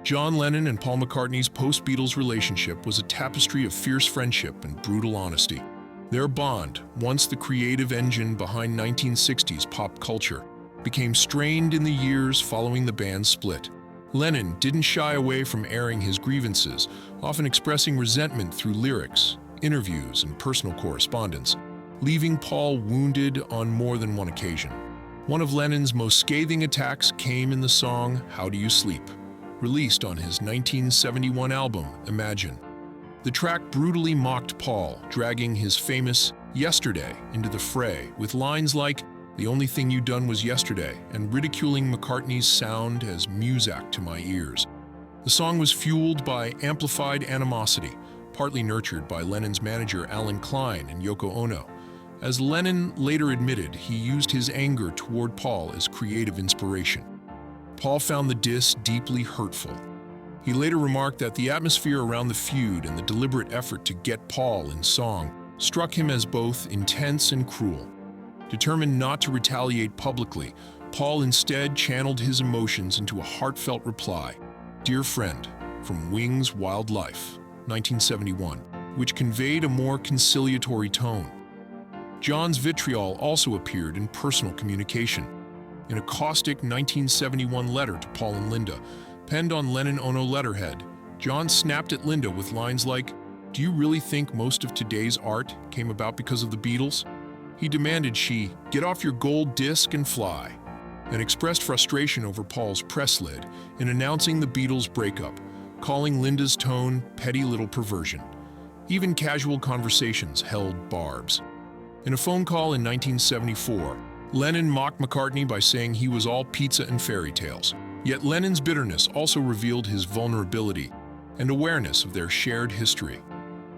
John Lennon and Paul McCartney's post-Beatles relationship was a tapestry of fierce friendship and brutal honesty. Their bond, once the creative engine behind 1960s pop culture, became strained in the years following the band's split. Lennon didn't shy away from airing his grievances, often expressing resentment through lyrics, interviews, and personal correspondence, leaving Paul wounded on more than one occasion. One of Lennon's most scathing attacks came in the song "How Do You Sleep?", released on his 1971 album, Imagine. The track brutally mocked Paul, dragging his famous "Yesterday" into the fray, with lines like, "The only thing you done was yesterday," and ridiculing McCartney's sound as muzak to my ears. The song was fueled by amplified animosity, partly nurtured by Lennon's manager Klein and Yoko Ono. As Lennon later admitted, he used his anger toward Paul as creative inspiration. Paul found the diss deeply hurtful. He later remarked that the atmosphere around the feud and the deliberate effort to get Paul in song struck him as both intense and cruel. Determined not to retaliate publicly, Paul instead channeled his emotions into a heartfelt reply, "Dear friend," from Wings Wildlife, 1971, which conveyed a more conciliatory tone. John's vitriol also appeared in personal communication. In a caustic 1971 letter to Paul and Linda, penned on Lennon Ono letterhead, John snapped at Linda with lines like, "Do you really think most of today's art came about because of the Beatles?" He demanded she "get off your gold disc and fly," and expressed frustration over Paul's press lid in announcing the Beatles breakup, calling Linda's tone petty little perversion. Even casual conversations held barbs. In a phone call in 1974, Lennon mocked McCartney by saying he was all pizza and fairy tales. Yet Lennon's bitterness also revealed his vulnerability and awareness of their shared history.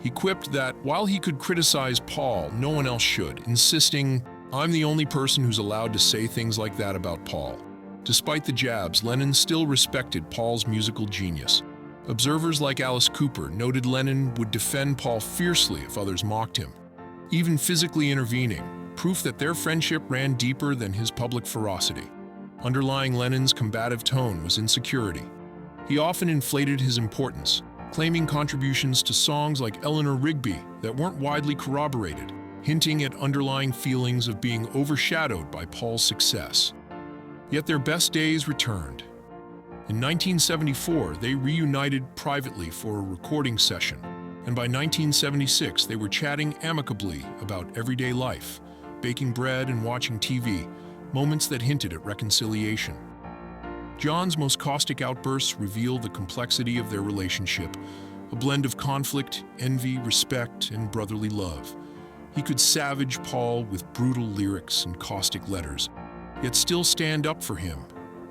He quipped that while he could criticize Paul, no one else should, insisting, "I'm the only person who's allowed to say things like that about Paul." Despite the jabs, Lennon still respected Paul's musical genius. Observers like Alice Cooper noted Lennon would defend Paul fiercely if others mocked him, even physically intervening, proof that their friendship ran deeper than his public ferocity. Underlying Lennon's combative tone was insecurity. He often inflated his importance, claiming contributions to songs like Eleanor Rigby that weren't widely corroborated, hinting at underlying feelings of being overshadowed by Paul's success. Yet their best days returned. In 1974, they reunited privately for a recording session, and by 1976, they were chatting amicably about everyday life, baking bread and watching TV, moments that hinted at reconciliation. John's most caustic outbursts reveal the complexity of their relationship, a blend of conflict, envy, respect, and brotherly love. He could savage Paul with brutal lyrics and caustic letters, yet still stand up for him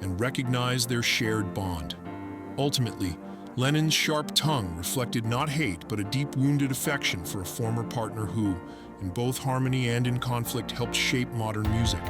and recognize their shared bond. Ultimately, Lennon's sharp tongue reflected not hate but a deep wounded affection for a former partner who, in both harmony and in conflict, helped shape modern music.